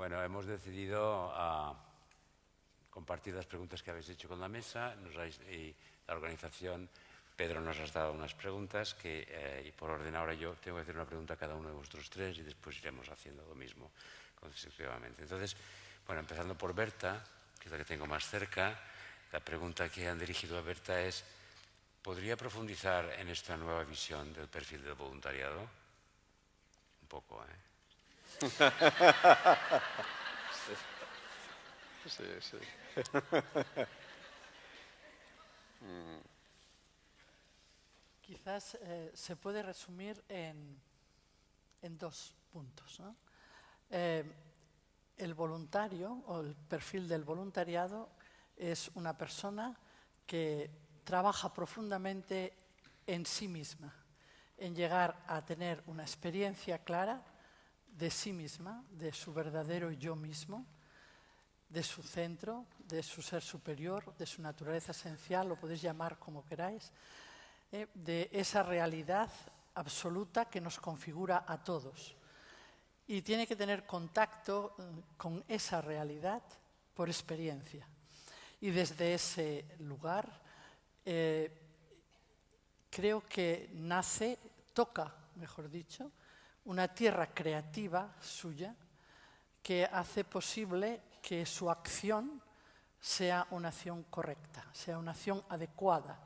Bueno, hemos decidido compartir las preguntas que habéis hecho con la mesa y la organización. Pedro nos ha dado unas preguntas y por orden ahora yo tengo que hacer una pregunta a cada uno de vosotros tres y después iremos haciendo lo mismo consecutivamente. Entonces, bueno, empezando por Berta, que es la que tengo más cerca, la pregunta que han dirigido a Berta es: ¿podría profundizar en esta nueva visión del perfil del voluntariado? Un poco, ¿eh? Sí, sí. Quizás se puede resumir en dos puntos, ¿no? El voluntario o el perfil del voluntariado es una persona que trabaja profundamente en sí misma, en llegar a tener una experiencia clara de sí misma, de su verdadero yo mismo, de su centro, de su ser superior, de su naturaleza esencial, lo podéis llamar como queráis, de esa realidad absoluta que nos configura a todos. Y tiene que tener contacto con esa realidad por experiencia. Y desde ese lugar creo que toca, mejor dicho, una tierra creativa suya que hace posible que su acción sea una acción correcta, sea una acción adecuada.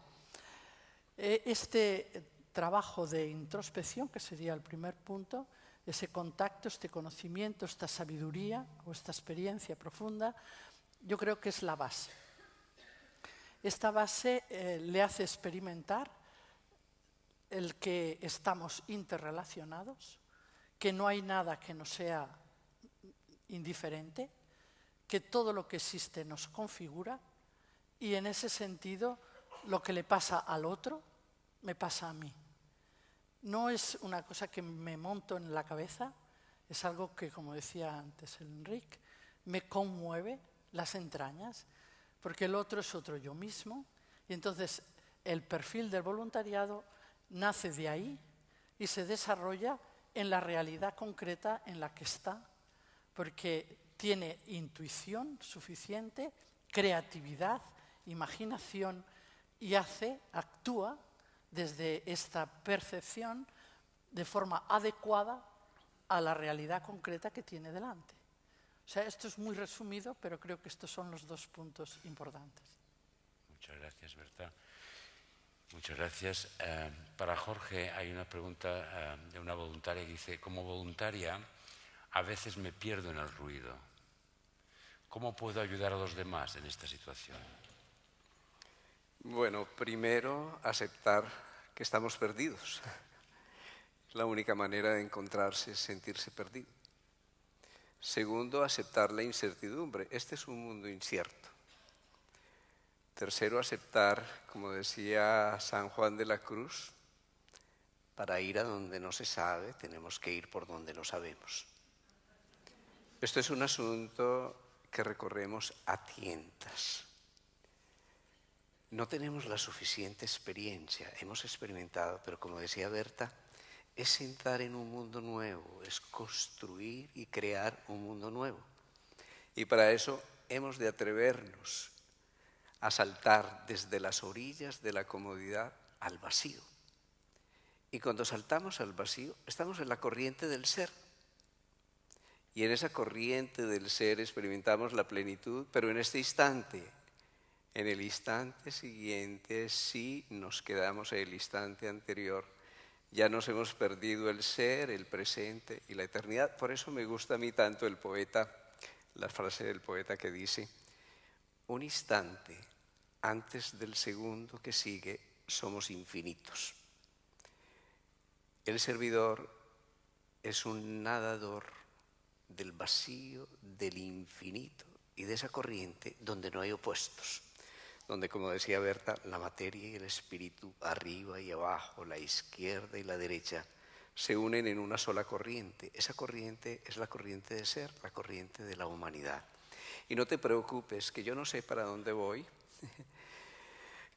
Este trabajo de introspección, que sería el primer punto, ese contacto, este conocimiento, esta sabiduría o esta experiencia profunda, yo creo que es la base. Esta base le hace experimentar el que estamos interrelacionados, que no hay nada que nos sea indiferente, que todo lo que existe nos configura y en ese sentido lo que le pasa al otro me pasa a mí. No es una cosa que me monto en la cabeza, es algo que, como decía antes Enrique, me conmueve las entrañas, porque el otro es otro yo mismo, y entonces el perfil del voluntariado nace de ahí y se desarrolla en la realidad concreta en la que está, porque tiene intuición suficiente, creatividad, imaginación y actúa desde esta percepción de forma adecuada a la realidad concreta que tiene delante. O sea, esto es muy resumido, pero creo que estos son los dos puntos importantes. Muchas gracias, Berta. Muchas gracias. Para Jorge hay una pregunta de una voluntaria que dice: como voluntaria, a veces me pierdo en el ruido. ¿Cómo puedo ayudar a los demás en esta situación? Bueno, primero, aceptar que estamos perdidos. La única manera de encontrarse es sentirse perdido. Segundo, aceptar la incertidumbre. Este es un mundo incierto. Tercero, aceptar, como decía San Juan de la Cruz, para ir a donde no se sabe, tenemos que ir por donde no sabemos. Esto es un asunto que recorremos a tientas. No tenemos la suficiente experiencia, hemos experimentado, pero como decía Berta, es entrar en un mundo nuevo, es construir y crear un mundo nuevo. Y para eso hemos de atrevernos a saltar desde las orillas de la comodidad al vacío. Y cuando saltamos al vacío, estamos en la corriente del ser. Y en esa corriente del ser experimentamos la plenitud, pero en este instante. En el instante siguiente, si nos quedamos en el instante anterior, ya nos hemos perdido el ser, el presente y la eternidad. Por eso me gusta a mí tanto el poeta, la frase del poeta que dice: un instante antes del segundo que sigue, somos infinitos. El servidor es un nadador del vacío, del infinito y de esa corriente donde no hay opuestos, donde, como decía Berta, la materia y el espíritu, arriba y abajo, la izquierda y la derecha, se unen en una sola corriente. Esa corriente es la corriente de ser, la corriente de la humanidad. Y no te preocupes, que yo no sé para dónde voy,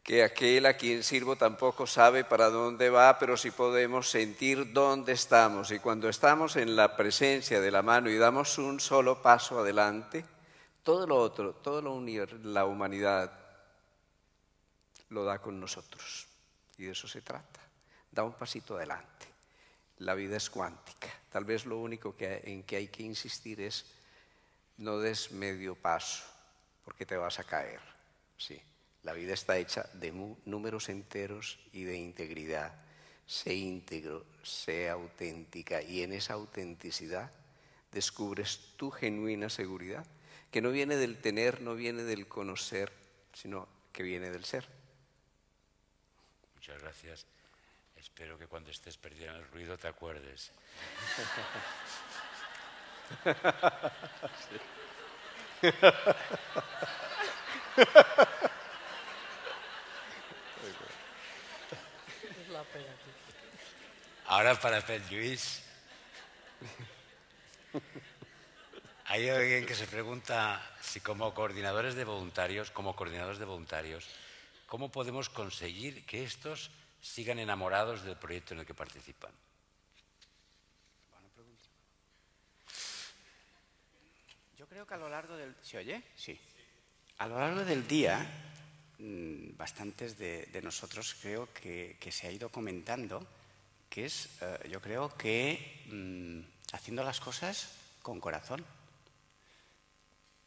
que aquel a quien sirvo tampoco sabe para dónde va, pero sí podemos sentir dónde estamos. Y cuando estamos en la presencia de la mano y damos un solo paso adelante, todo lo otro, la humanidad lo da con nosotros. Y de eso se trata. Da un pasito adelante. La vida es cuántica. Tal vez lo único en que hay que insistir es no des medio paso, porque te vas a caer. Sí. La vida está hecha de números enteros y de integridad. Sé íntegro, sé auténtica, y en esa autenticidad descubres tu genuina seguridad, que no viene del tener, no viene del conocer, sino que viene del ser. Muchas gracias. Espero que cuando estés perdido en el ruido te acuerdes. Ahora para Pep Lluís. Hay alguien que se pregunta si como coordinadores de voluntarios, ¿cómo podemos conseguir que estos sigan enamorados del proyecto en el que participan? Yo creo que a lo largo del... ¿Se oye? Sí. A lo largo del día, bastantes de nosotros creo que se ha ido comentando que es, yo creo que haciendo las cosas con corazón.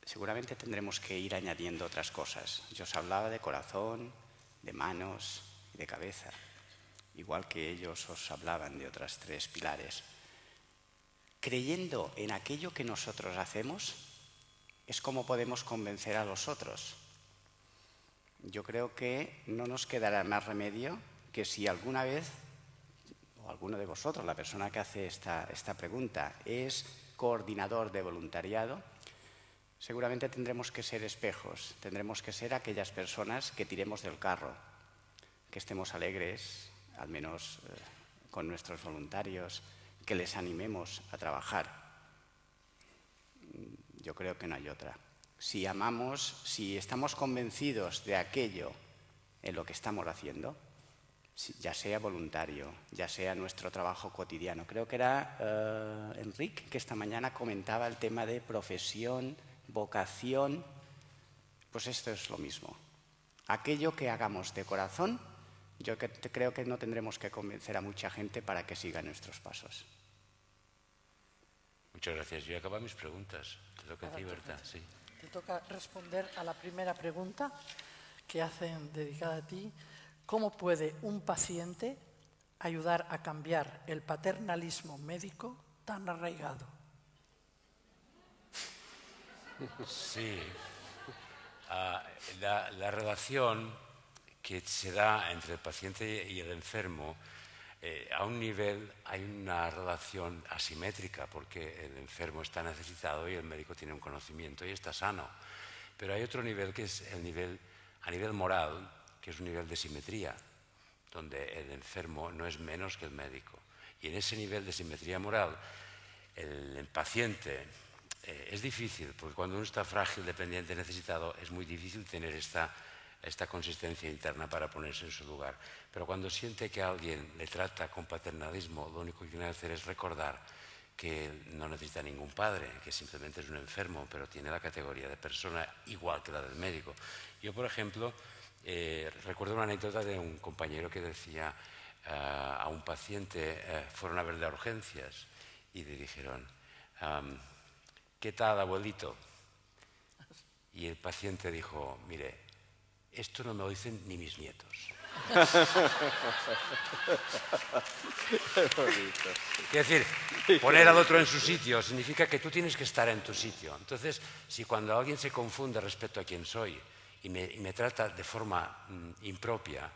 Seguramente tendremos que ir añadiendo otras cosas. Yo os hablaba de corazón, de manos y de cabeza, igual que ellos os hablaban de otras tres pilares. Creyendo en aquello que nosotros hacemos, es como podemos convencer a los otros. Yo creo que no nos quedará más remedio que si alguna vez, o alguno de vosotros, la persona que hace esta pregunta, es coordinador de voluntariado, seguramente tendremos que ser espejos, tendremos que ser aquellas personas que tiremos del carro, que estemos alegres, al menos con nuestros voluntarios, que les animemos a trabajar. Yo creo que no hay otra. Si amamos, si estamos convencidos de aquello en lo que estamos haciendo, ya sea voluntario, ya sea nuestro trabajo cotidiano. Creo que era Enrique que esta mañana comentaba el tema de profesión, vocación. Pues esto es lo mismo. Aquello que hagamos de corazón, yo creo que no tendremos que convencer a mucha gente para que siga nuestros pasos. Muchas gracias. Yo he acabado mis preguntas. Te toca a ti, Berta. Sí. Te toca responder a la primera pregunta que hacen dedicada a ti. ¿Cómo puede un paciente ayudar a cambiar el paternalismo médico tan arraigado? Sí. La relación que se da entre el paciente y el enfermo, a un nivel hay una relación asimétrica porque el enfermo está necesitado y el médico tiene un conocimiento y está sano. Pero hay otro nivel que es el nivel, a nivel moral, que es un nivel de simetría, donde el enfermo no es menos que el médico. Y en ese nivel de simetría moral, el paciente es difícil, porque cuando uno está frágil, dependiente, necesitado, es muy difícil tener esta consistencia interna para ponerse en su lugar. Pero cuando siente que alguien le trata con paternalismo, lo único que tiene que hacer es recordar que no necesita ningún padre, que simplemente es un enfermo, pero tiene la categoría de persona igual que la del médico. Yo, por ejemplo, recuerdo una anécdota de un compañero que decía a un paciente, fueron a verle a urgencias y le dijeron, ¿qué tal, abuelito? Y el paciente dijo, mire, esto no me lo dicen ni mis nietos. Es decir, poner al otro en su sitio significa que tú tienes que estar en tu sitio. Entonces, si cuando alguien se confunde respecto a quién soy y me trata de forma impropia,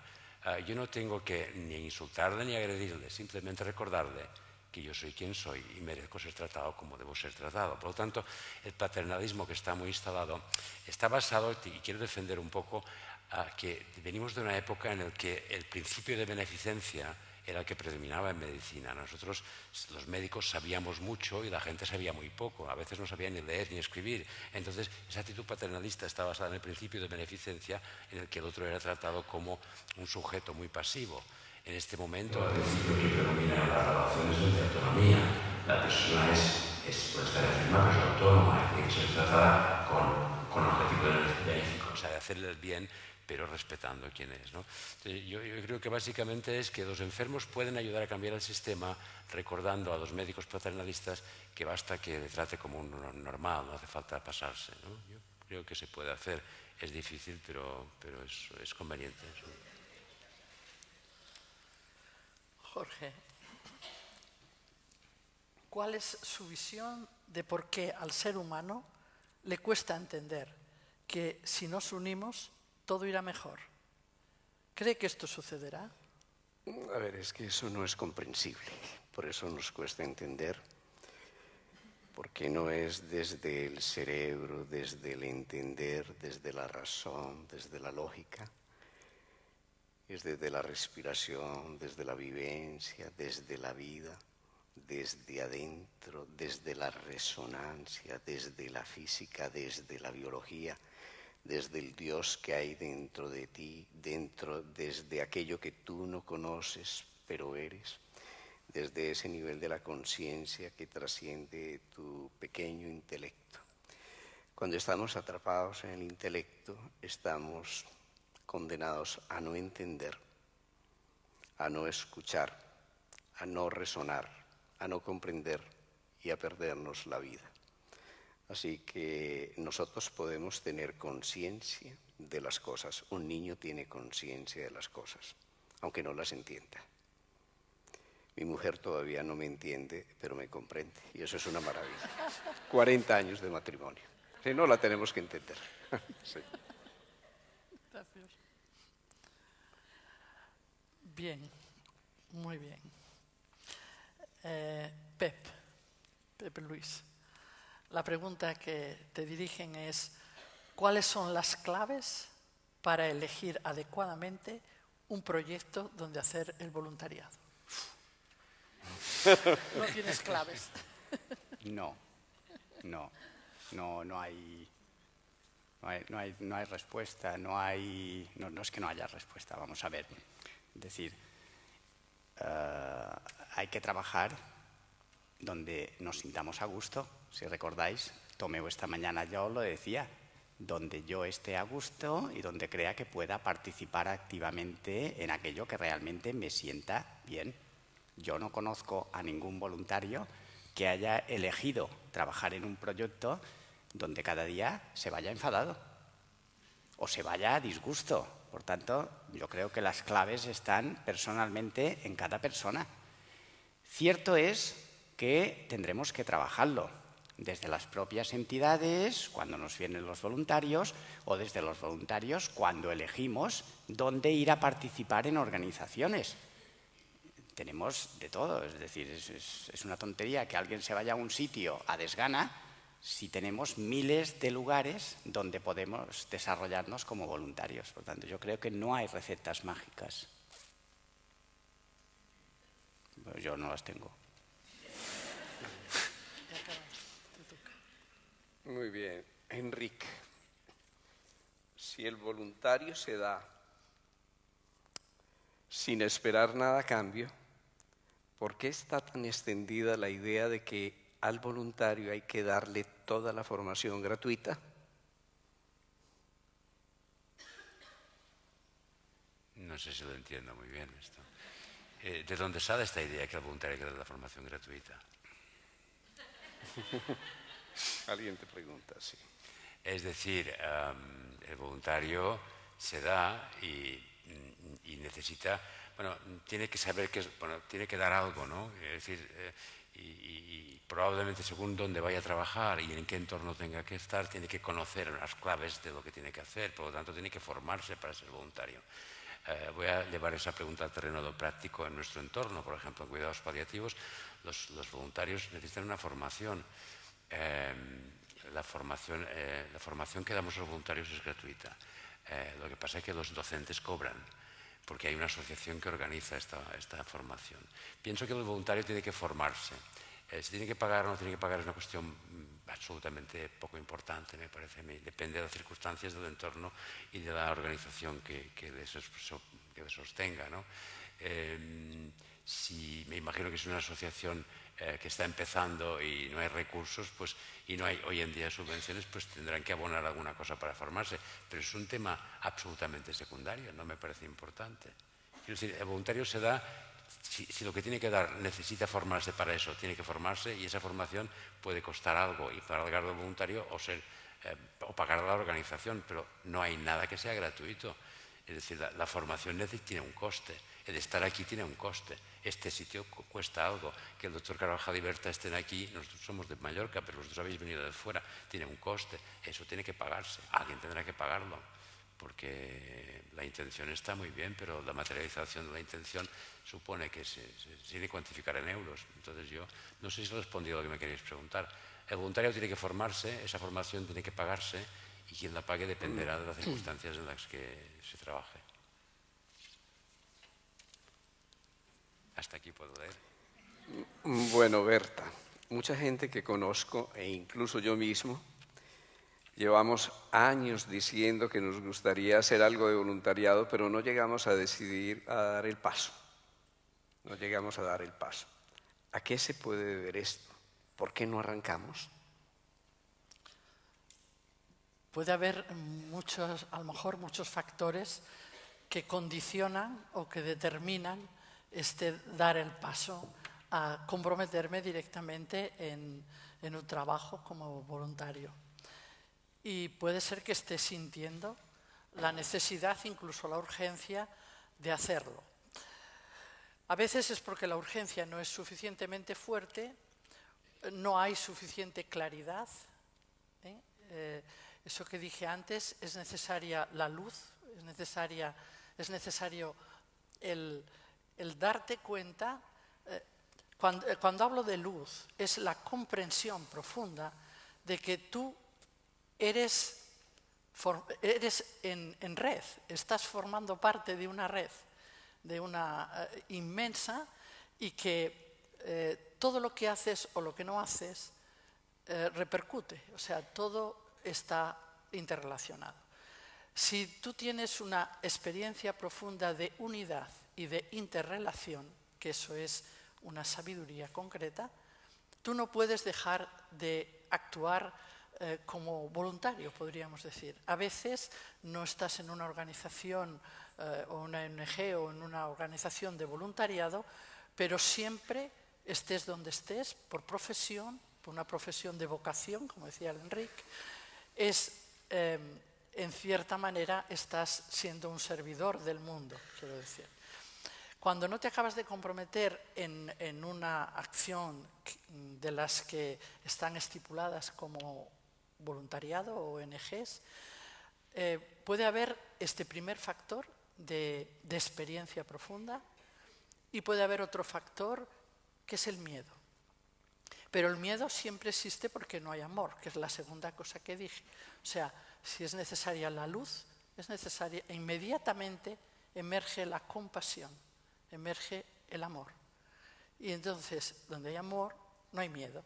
yo no tengo que ni insultarle ni agredirle, simplemente recordarle que yo soy quien soy y merezco ser tratado como debo ser tratado. Por lo tanto, el paternalismo que está muy instalado está basado, y quiero defender un poco, que venimos de una época en la que el principio de beneficencia era el que predominaba en medicina. Nosotros, los médicos, sabíamos mucho y la gente sabía muy poco. A veces no sabía ni leer ni escribir. Entonces, esa actitud paternalista está basada en el principio de beneficencia, en el que el otro era tratado como un sujeto muy pasivo. En este momento, al principio que predominan las relaciones de autonomía, la persona puede estar enferma, pero es autónoma, tiene que ser tratada con objetivo benéfico, o sea, de hacerle el bien, pero respetando quién es, ¿no? Entonces, yo creo que básicamente es que los enfermos pueden ayudar a cambiar el sistema recordando a los médicos paternalistas que basta que le trate como un normal, no hace falta pasarse, ¿no? Yo creo que se puede hacer, es difícil, pero es conveniente. ¿Sí? Jorge, ¿cuál es su visión de por qué al ser humano le cuesta entender que si nos unimos todo irá mejor? ¿Cree que esto sucederá? A ver, es que eso no es comprensible, por eso nos cuesta entender, porque no es desde el cerebro, desde el entender, desde la razón, desde la lógica, es desde la respiración, desde la vivencia, desde la vida, desde adentro, desde la resonancia, desde la física, desde la biología, desde el Dios que hay dentro de ti, desde aquello que tú no conoces, pero eres, desde ese nivel de la conciencia que trasciende tu pequeño intelecto. Cuando estamos atrapados en el intelecto, estamos condenados a no entender, a no escuchar, a no resonar, a no comprender y a perdernos la vida. Así que nosotros podemos tener conciencia de las cosas. Un niño tiene conciencia de las cosas, aunque no las entienda. Mi mujer todavía no me entiende, pero me comprende, y eso es una maravilla. 40 años de matrimonio. Si no, la tenemos que entender. Sí. Gracias. Bien, muy bien. Pepe Luis, la pregunta que te dirigen es, ¿cuáles son las claves para elegir adecuadamente un proyecto donde hacer el voluntariado? No tienes claves. No hay respuesta, no es que no haya respuesta, vamos a ver. Es decir, hay que trabajar donde nos sintamos a gusto. Si recordáis, Tomeu esta mañana yo lo decía, donde yo esté a gusto y donde crea que pueda participar activamente en aquello que realmente me sienta bien. Yo no conozco a ningún voluntario que haya elegido trabajar en un proyecto donde cada día se vaya enfadado o se vaya a disgusto. Por tanto, yo creo que las claves están personalmente en cada persona. Cierto es que tendremos que trabajarlo desde las propias entidades, cuando nos vienen los voluntarios, o desde los voluntarios cuando elegimos dónde ir a participar en organizaciones. Tenemos de todo, es decir, es una tontería que alguien se vaya a un sitio a desgana si tenemos miles de lugares donde podemos desarrollarnos como voluntarios. Por tanto, yo creo que no hay recetas mágicas. Pero yo no las tengo. Muy bien. Enrique, si el voluntario se da sin esperar nada a cambio, ¿por qué está tan extendida la idea de que al voluntario hay que darle toda la formación gratuita? No sé si lo entiendo muy bien esto. ¿De dónde sale esta idea que al voluntario hay que darle la formación gratuita? Alguien te pregunta, sí. Es decir, el voluntario se da y necesita, bueno, tiene que saber que, tiene que dar algo, ¿no? Es decir, y probablemente según dónde vaya a trabajar y en qué entorno tenga que estar, tiene que conocer las claves de lo que tiene que hacer, por lo tanto tiene que formarse para ser voluntario. Voy a llevar esa pregunta al terreno de lo práctico en nuestro entorno, por ejemplo, en cuidados paliativos, los voluntarios necesitan una formación. La formación que damos a los voluntarios es gratuita. Lo que pasa es que los docentes cobran, porque hay una asociación que organiza esta formación. Pienso que el voluntario tiene que formarse. Si tiene que pagar o no tiene que pagar es una cuestión absolutamente poco importante, me parece a mí. Depende de las circunstancias del entorno y de la organización que le sostenga, ¿no? Si me imagino que es una asociación que está empezando y no hay recursos, pues, y no hay hoy en día subvenciones, pues tendrán que abonar alguna cosa para formarse. Pero es un tema absolutamente secundario, no me parece importante. Quiero decir, el voluntario se da, si lo que tiene que dar necesita formarse para eso, tiene que formarse, y esa formación puede costar algo y pagar al voluntario o pagar a la organización, pero no hay nada que sea gratuito. Es decir, la formación tiene un coste, el estar aquí tiene un coste, este sitio cuesta algo, que el doctor Carvajal y Berta estén aquí, nosotros somos de Mallorca, pero vosotros habéis venido de fuera, tiene un coste, eso tiene que pagarse, alguien tendrá que pagarlo, porque la intención está muy bien, pero la materialización de la intención supone que se tiene que cuantificar en euros. Entonces yo no sé si he respondido a lo que me queréis preguntar. El voluntario tiene que formarse, esa formación tiene que pagarse, y quien la pague dependerá de las circunstancias en las que se trabaje. Hasta aquí puedo leer. Bueno, Berta, mucha gente que conozco, e incluso yo mismo, llevamos años diciendo que nos gustaría hacer algo de voluntariado, pero no llegamos a decidir a dar el paso. No llegamos a dar el paso. ¿A qué se puede deber esto? ¿Por qué no arrancamos? Puede haber a lo mejor muchos factores que condicionan o que determinan dar el paso a comprometerme directamente en un trabajo como voluntario. Y puede ser que esté sintiendo la necesidad, incluso la urgencia, de hacerlo. A veces es porque la urgencia no es suficientemente fuerte, no hay suficiente claridad. Eso que dije antes, es necesaria la luz, es necesario el darte cuenta. Cuando hablo de luz, es la comprensión profunda de que tú eres en red, estás formando parte de una red, de una inmensa, y que todo lo que haces o lo que no haces repercute, o sea, todo está interrelacionado. Si tú tienes una experiencia profunda de unidad y de interrelación, que eso es una sabiduría concreta, tú no puedes dejar de actuar como voluntario, podríamos decir. A veces no estás en una organización o una ONG o en una organización de voluntariado, pero siempre estés donde estés, por profesión, por una profesión de vocación, como decía el Enrique, en cierta manera estás siendo un servidor del mundo, quiero decir. Cuando no te acabas de comprometer en una acción de las que están estipuladas como voluntariado o ONGs, puede haber este primer factor de experiencia profunda, y puede haber otro factor que es el miedo. Pero el miedo siempre existe porque no hay amor, que es la segunda cosa que dije. O sea, si es necesaria la luz, es necesaria, e inmediatamente emerge la compasión, emerge el amor. Y entonces, donde hay amor, no hay miedo.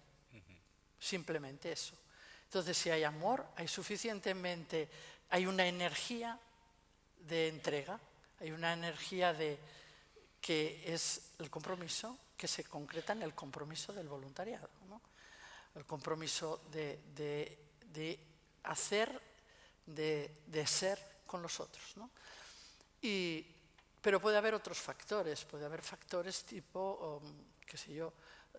Simplemente eso. Entonces, si hay amor, hay una energía de entrega, hay una energía que es el compromiso, que se concreta en el compromiso del voluntariado, ¿no? El compromiso de hacer, de ser con los otros, ¿no? Pero puede haber otros factores, tipo, qué sé yo,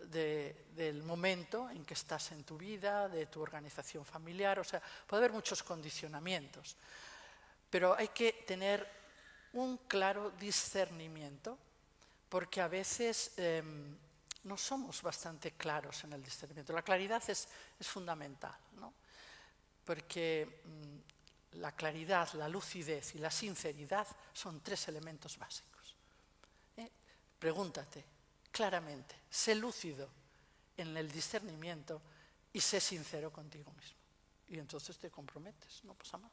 del momento en que estás en tu vida, de tu organización familiar, o sea, puede haber muchos condicionamientos. Pero hay que tener un claro discernimiento, porque a veces no somos bastante claros en el discernimiento. La claridad es fundamental, ¿no? Porque la claridad, la lucidez y la sinceridad son 3 elementos básicos. Pregúntate claramente, sé lúcido en el discernimiento y sé sincero contigo mismo. Y entonces te comprometes, no pasa más.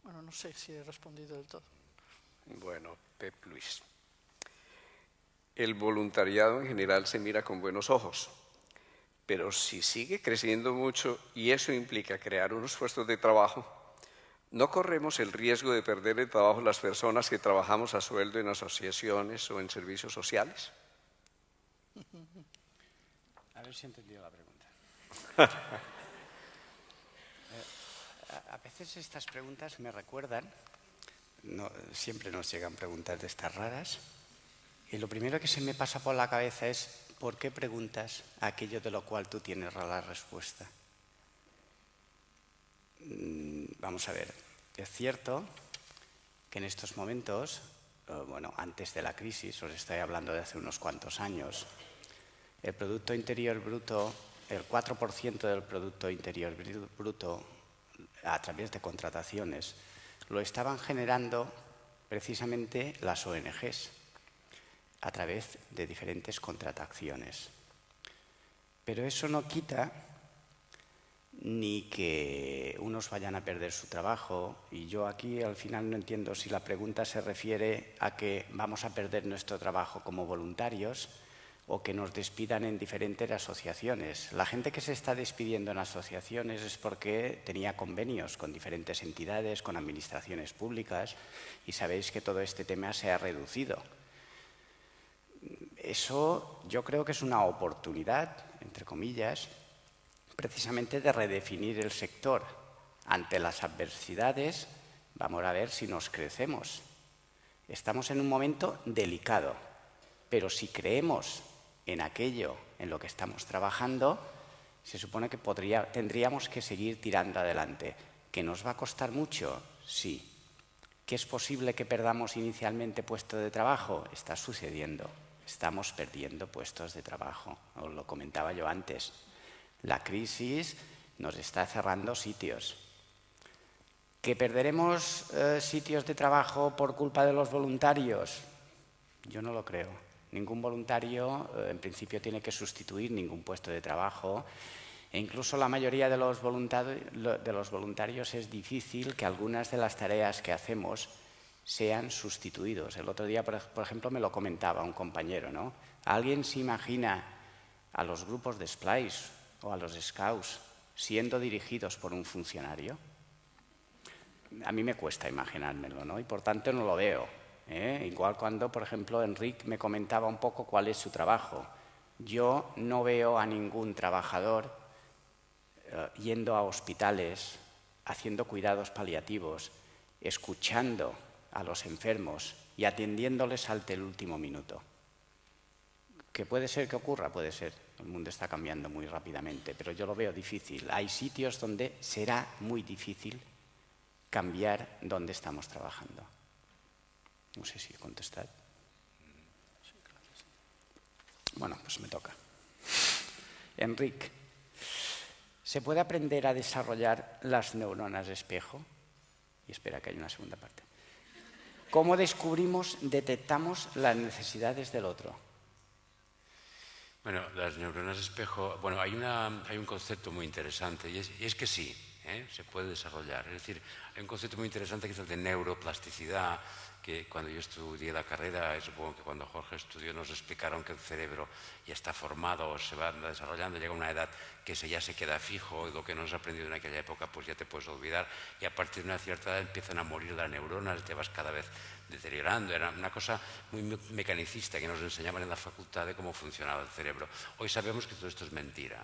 Bueno, no sé si he respondido del todo. Bueno, Pep Luis. El voluntariado en general se mira con buenos ojos, pero si sigue creciendo mucho y eso implica crear unos puestos de trabajo, ¿no corremos el riesgo de perder el trabajo las personas que trabajamos a sueldo en asociaciones o en servicios sociales? A ver si he entendido la pregunta. A veces estas preguntas me recuerdan, siempre nos llegan preguntas de estas raras, y lo primero que se me pasa por la cabeza es ¿por qué preguntas aquello de lo cual tú tienes la respuesta? Vamos a ver, es cierto que en estos momentos, bueno, antes de la crisis, os estoy hablando de hace unos cuantos años, el Producto Interior Bruto, el 4% del Producto Interior Bruto a través de contrataciones, lo estaban generando precisamente las ONGs a través de diferentes contrataciones. Pero eso no quita ni que unos vayan a perder su trabajo, y yo aquí al final no entiendo si la pregunta se refiere a que vamos a perder nuestro trabajo como voluntarios o que nos despidan en diferentes asociaciones. La gente que se está despidiendo en asociaciones es porque tenía convenios con diferentes entidades, con administraciones públicas, y sabéis que todo este tema se ha reducido. Eso yo creo que es una oportunidad, entre comillas, precisamente de redefinir el sector. Ante las adversidades, vamos a ver si nos crecemos. Estamos en un momento delicado, pero si creemos en aquello en lo que estamos trabajando, se supone que tendríamos que seguir tirando adelante. ¿Que nos va a costar mucho? Sí. ¿Que es posible que perdamos inicialmente puestos de trabajo? Está sucediendo. Estamos perdiendo puestos de trabajo. Os lo comentaba yo antes. La crisis nos está cerrando sitios. ¿Que perderemos sitios de trabajo por culpa de los voluntarios? Yo no lo creo. Ningún voluntario, en principio, tiene que sustituir ningún puesto de trabajo. E incluso la mayoría de los voluntarios es difícil que algunas de las tareas que hacemos sean sustituidos. El otro día, por ejemplo, me lo comentaba un compañero, ¿no? ¿Alguien se imagina a los grupos de Splice o a los Scouts siendo dirigidos por un funcionario? A mí me cuesta imaginármelo, ¿no? Y por tanto no lo veo. Igual cuando, por ejemplo, Enric me comentaba un poco cuál es su trabajo. Yo no veo a ningún trabajador yendo a hospitales, haciendo cuidados paliativos, escuchando a los enfermos y atendiéndoles hasta el último minuto. ¿Que puede ser que ocurra? Puede ser. El mundo está cambiando muy rápidamente, pero yo lo veo difícil. Hay sitios donde será muy difícil cambiar donde estamos trabajando. No sé si contestar. Bueno, pues me toca. Enric, ¿se puede aprender a desarrollar las neuronas espejo? Y espera, que hay una segunda parte. ¿Cómo detectamos las necesidades del otro? Bueno, las neuronas espejo, bueno, hay un concepto muy interesante y es que sí, se puede desarrollar. Es decir, hay un concepto muy interesante que es el de neuroplasticidad, que cuando yo estudié la carrera, supongo que cuando Jorge estudió, nos explicaron que el cerebro ya está formado, se va desarrollando, llega a una edad que ya se queda fijo, y lo que no has aprendido en aquella época pues ya te puedes olvidar, y a partir de una cierta edad empiezan a morir las neuronas, te vas cada vez deteriorando. Era una cosa muy mecanicista que nos enseñaban en la facultad de cómo funcionaba el cerebro. Hoy sabemos que todo esto es mentira,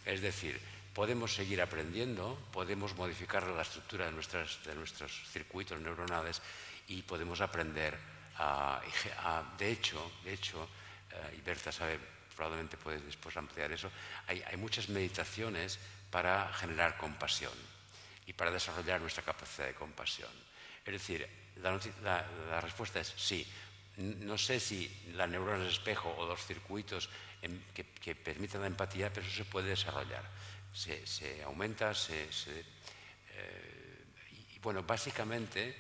Es decir, podemos seguir aprendiendo, podemos modificar la estructura de nuestros circuitos neuronales y podemos aprender de hecho, y Berta sabe, probablemente puede después ampliar eso, hay muchas meditaciones para generar compasión y para desarrollar nuestra capacidad de compasión. Es decir, la respuesta es sí. No sé si la neurona de espejo o los circuitos que permiten la empatía, pero eso se puede desarrollar. Se aumenta, y bueno, básicamente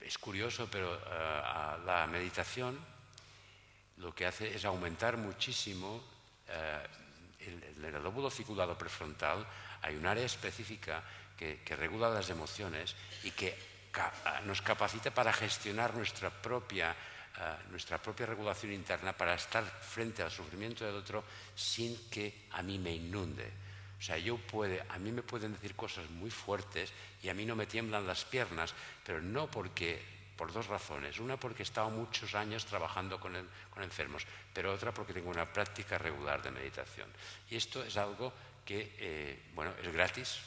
es curioso, pero la meditación lo que hace es aumentar muchísimo en el lóbulo cingulado prefrontal. Hay un área específica que regula las emociones y que nos capacita para gestionar nuestra propia regulación interna, para estar frente al sufrimiento del otro sin que a mí me inunde. O sea, a mí me pueden decir cosas muy fuertes y a mí no me tiemblan las piernas, pero no por dos razones. Una, porque he estado muchos años trabajando con enfermos, pero otra, porque tengo una práctica regular de meditación. Y esto es algo que, bueno, es gratis,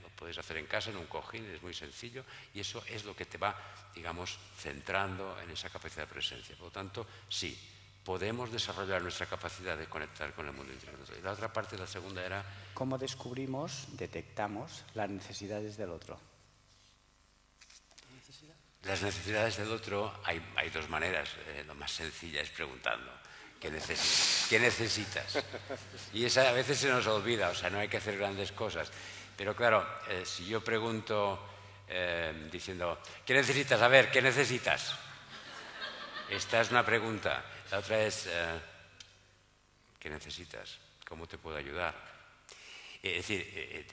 lo puedes hacer en casa, en un cojín, es muy sencillo, y eso es lo que te va, digamos, centrando en esa capacidad de presencia. Por lo tanto, sí, podemos desarrollar nuestra capacidad de conectar con el mundo interior. Y la otra parte, la segunda, era... ¿Cómo detectamos las necesidades del otro? Las necesidades del otro hay dos maneras. Lo más sencilla es preguntando. ¿Qué necesitas? Y esa a veces se nos olvida, o sea, no hay que hacer grandes cosas. Pero claro, si yo pregunto diciendo, ¿qué necesitas? A ver, ¿qué necesitas? Esta es una pregunta. La otra es, ¿qué necesitas? ¿Cómo te puedo ayudar? Es decir,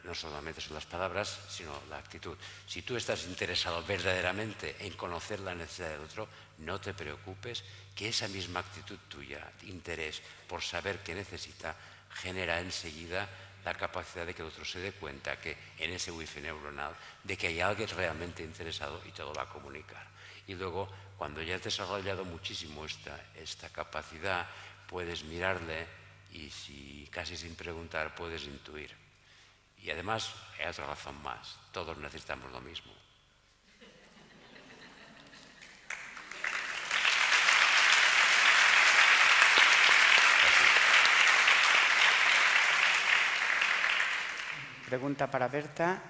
no solamente son las palabras, sino la actitud. Si tú estás interesado verdaderamente en conocer la necesidad del otro, no te preocupes, que esa misma actitud tuya, interés por saber qué necesita, genera enseguida la capacidad de que el otro se dé cuenta que en ese wifi neuronal, de que hay alguien realmente interesado y te lo va a comunicar. Y luego, cuando ya has desarrollado muchísimo esta capacidad, puedes mirarle y casi sin preguntar puedes intuir. Y además, hay otra razón más, todos necesitamos lo mismo. Pregunta para Berta,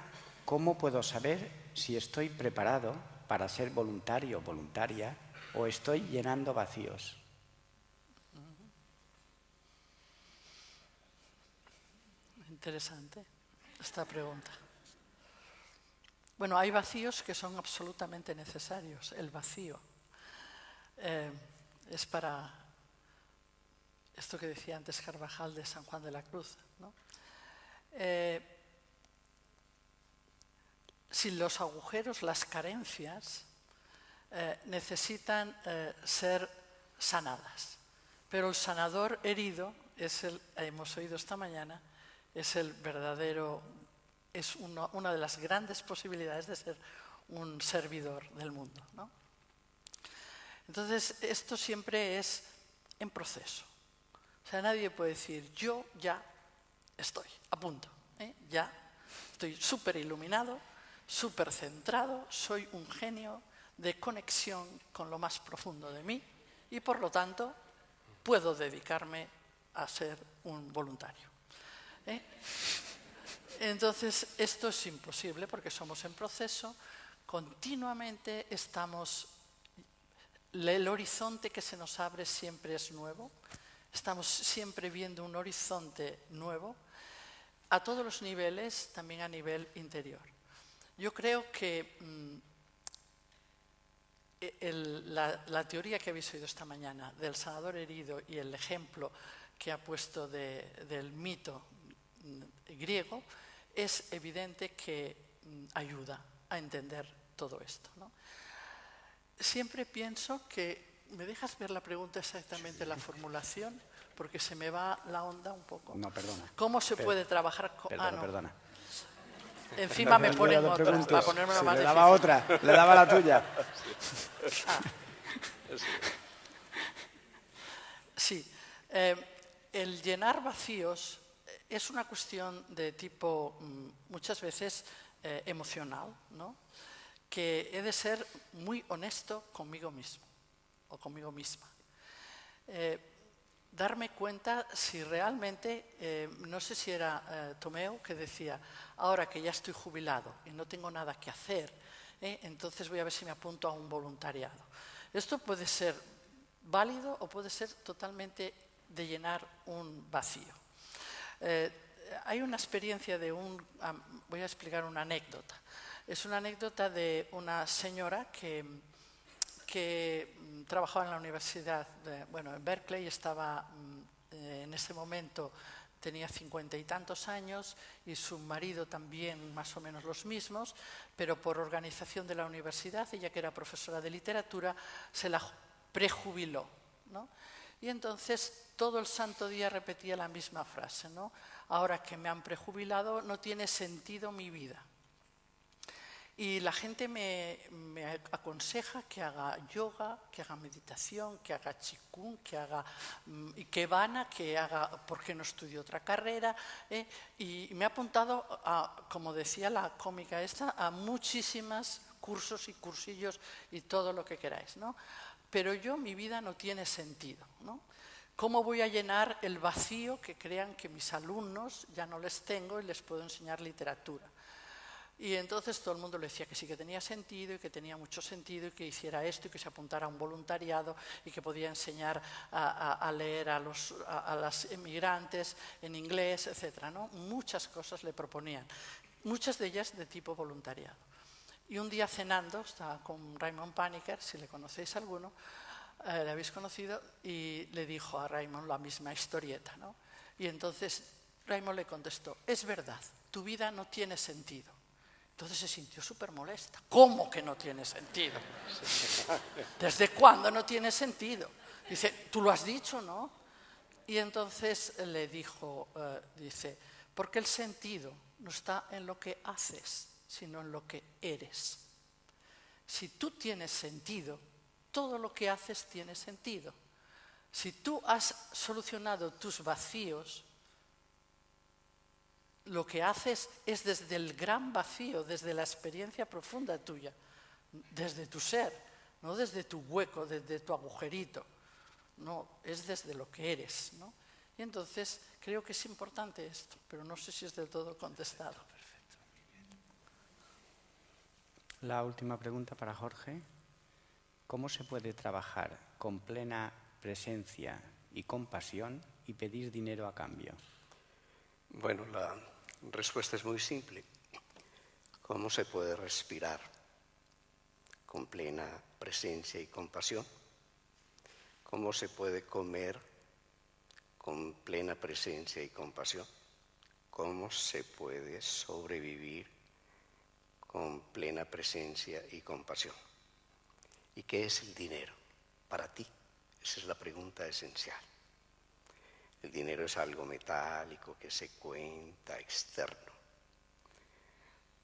¿cómo puedo saber si estoy preparado para ser voluntario o voluntaria o estoy llenando vacíos? Interesante esta pregunta. Bueno, hay vacíos que son absolutamente necesarios. El vacío es para esto que decía antes Carvajal de San Juan de la Cruz, ¿no? Si los agujeros, las carencias, necesitan ser sanadas. Pero el sanador herido, hemos oído esta mañana, es el verdadero, es una de las grandes posibilidades de ser un servidor del mundo, ¿no? Entonces, esto siempre es en proceso. O sea, nadie puede decir, yo ya estoy a punto, ya estoy súper iluminado, súper centrado, soy un genio de conexión con lo más profundo de mí y, por lo tanto, puedo dedicarme a ser un voluntario. Entonces, esto es imposible porque somos en proceso, continuamente estamos, el horizonte que se nos abre siempre es nuevo, estamos siempre viendo un horizonte nuevo, a todos los niveles, también a nivel interior. Yo creo que la teoría que habéis oído esta mañana del sanador herido y el ejemplo que ha puesto del mito griego, es evidente que ayuda a entender todo esto, ¿no? Siempre pienso que, ¿me dejas ver la pregunta exactamente, la formulación? Porque se me va la onda un poco. No, perdona. ¿Cómo se puede trabajar con...? Perdona. Encima me ponen otra, para ponerme la más le difícil. daba otra, le daba la tuya. Sí. El llenar vacíos es una cuestión de tipo, muchas veces, emocional, ¿no? Que he de ser muy honesto conmigo mismo o conmigo misma. Darme cuenta si realmente, no sé si era Tomeo que decía, ahora que ya estoy jubilado y no tengo nada que hacer, entonces voy a ver si me apunto a un voluntariado. Esto puede ser válido o puede ser totalmente de llenar un vacío. Hay una experiencia de voy a explicar una anécdota. Es una anécdota de una señora que trabajaba en la universidad, en Berkeley, estaba en ese momento tenía 50 y tantos años y su marido también más o menos los mismos, pero por organización de la universidad, ella que era profesora de literatura, se la prejubiló, ¿no? Y entonces todo el santo día repetía la misma frase, ¿no? Ahora que me han prejubilado no tiene sentido mi vida. Y la gente me aconseja que haga yoga, que haga meditación, que haga qigong, que haga ikebana, que haga, ¿por qué no estudio otra carrera? Y me ha apuntado, como decía la cómica esta, a muchísimos cursos y cursillos y todo lo que queráis, ¿no? Pero mi vida no tiene sentido, ¿no? ¿Cómo voy a llenar el vacío que crean que mis alumnos ya no les tengo y les puedo enseñar literatura? Y entonces todo el mundo le decía que sí que tenía sentido y que tenía mucho sentido y que hiciera esto y que se apuntara a un voluntariado y que podía enseñar a leer a los emigrantes en inglés, etc., ¿no? Muchas cosas le proponían, muchas de ellas de tipo voluntariado. Y un día cenando, estaba con Raymond Paniker, si le conocéis alguno, le habéis conocido, y le dijo a Raymond la misma historieta, ¿no? Y entonces Raymond le contestó, es verdad, tu vida no tiene sentido. Entonces se sintió súper molesta. ¿Cómo que no tiene sentido? ¿Desde cuándo no tiene sentido? Dice, tú lo has dicho, ¿no? Y entonces le dijo, dice, porque el sentido no está en lo que haces, sino en lo que eres. Si tú tienes sentido, todo lo que haces tiene sentido. Si tú has solucionado tus vacíos, lo que haces es desde el gran vacío, desde la experiencia profunda tuya, desde tu ser, no desde tu hueco, desde tu agujerito, no, es desde lo que eres, ¿no? Y entonces creo que es importante esto, pero no sé si es del todo contestado. Perfecto. La última pregunta para Jorge. ¿Cómo se puede trabajar con plena presencia y compasión y pedir dinero a cambio? Bueno, la respuesta es muy simple. ¿Cómo se puede respirar con plena presencia y compasión? ¿Cómo se puede comer con plena presencia y compasión? ¿Cómo se puede sobrevivir con plena presencia y compasión? ¿Y qué es el dinero para ti? Esa es la pregunta esencial. El dinero es algo metálico que se cuenta externo.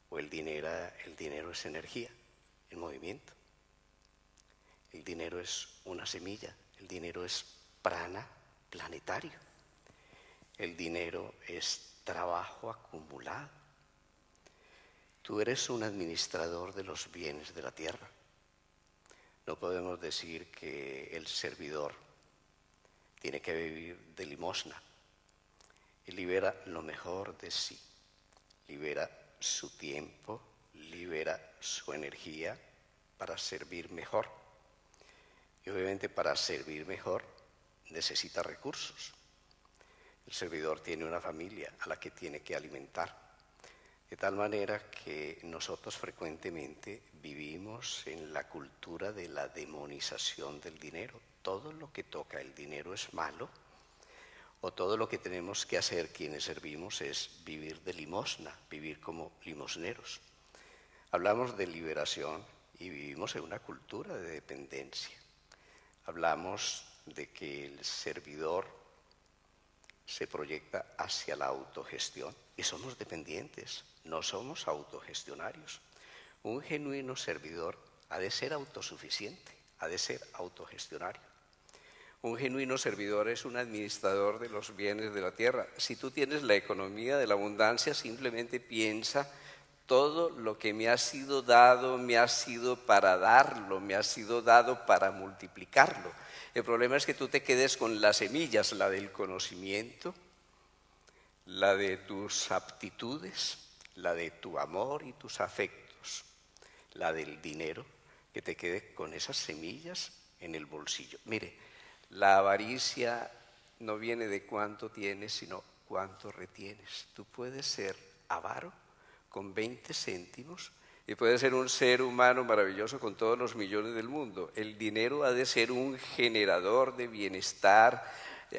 O el dinero es energía en movimiento. El dinero es una semilla. El dinero es prana planetario. El dinero es trabajo acumulado. Tú eres un administrador de los bienes de la tierra. No podemos decir que el servidor tiene que vivir de limosna. Él libera lo mejor de sí, libera su tiempo, libera su energía para servir mejor. Y obviamente para servir mejor necesita recursos. El servidor tiene una familia a la que tiene que alimentar. De tal manera que nosotros frecuentemente vivimos en la cultura de la demonización del dinero. Todo lo que toca el dinero es malo, o todo lo que tenemos que hacer quienes servimos es vivir de limosna, vivir como limosneros. Hablamos de liberación y vivimos en una cultura de dependencia. Hablamos de que el servidor se proyecta hacia la autogestión y somos dependientes, no somos autogestionarios. Un genuino servidor ha de ser autosuficiente, ha de ser autogestionario. Un genuino servidor es un administrador de los bienes de la tierra. Si tú tienes la economía de la abundancia, simplemente piensa, todo lo que me ha sido dado, me ha sido para darlo, me ha sido dado para multiplicarlo. El problema es que tú te quedes con las semillas, la del conocimiento, la de tus aptitudes, la de tu amor y tus afectos, la del dinero, que te quede con esas semillas en el bolsillo. Mire, la avaricia no viene de cuánto tienes, sino cuánto retienes. Tú puedes ser avaro con 20 céntimos y puedes ser un ser humano maravilloso con todos los millones del mundo. El dinero ha de ser un generador de bienestar,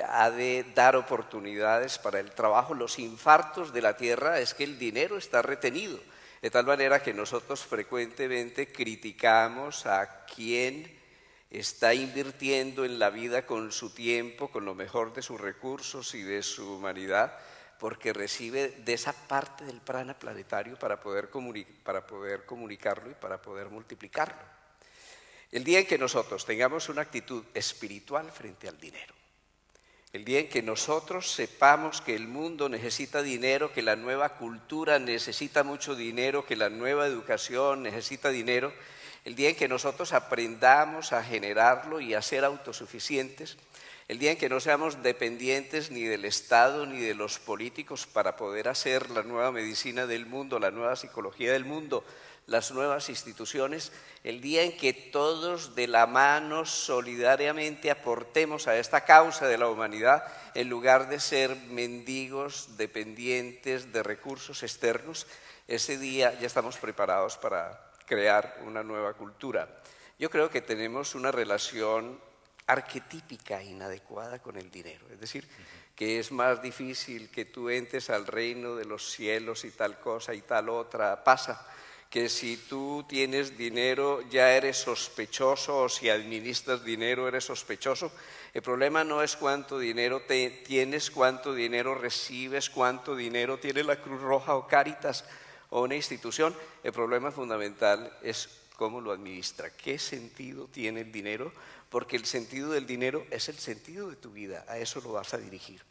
ha de dar oportunidades para el trabajo. Los infartos de la tierra es que el dinero está retenido, de tal manera que nosotros frecuentemente criticamos a quien está invirtiendo en la vida con su tiempo, con lo mejor de sus recursos y de su humanidad, porque recibe de esa parte del prana planetario para poder comunicarlo y para poder multiplicarlo. El día en que nosotros tengamos una actitud espiritual frente al dinero, el día en que nosotros sepamos que el mundo necesita dinero, que la nueva cultura necesita mucho dinero, que la nueva educación necesita dinero, el día en que nosotros aprendamos a generarlo y a ser autosuficientes, el día en que no seamos dependientes ni del Estado ni de los políticos para poder hacer la nueva medicina del mundo, la nueva psicología del mundo, las nuevas instituciones, el día en que todos de la mano solidariamente aportemos a esta causa de la humanidad, en lugar de ser mendigos, dependientes de recursos externos, ese día ya estamos preparados para crear una nueva cultura. Yo creo que tenemos una relación arquetípica inadecuada con el dinero, es decir, que es más difícil que tú entres al reino de los cielos y tal cosa y tal otra pasa, que si tú tienes dinero ya eres sospechoso o si administras dinero eres sospechoso. El problema no es cuánto dinero tienes, cuánto dinero recibes, cuánto dinero tiene la Cruz Roja o Cáritas o una institución. El problema fundamental es cómo lo administra, qué sentido tiene el dinero, porque el sentido del dinero es el sentido de tu vida, a eso lo vas a dirigir.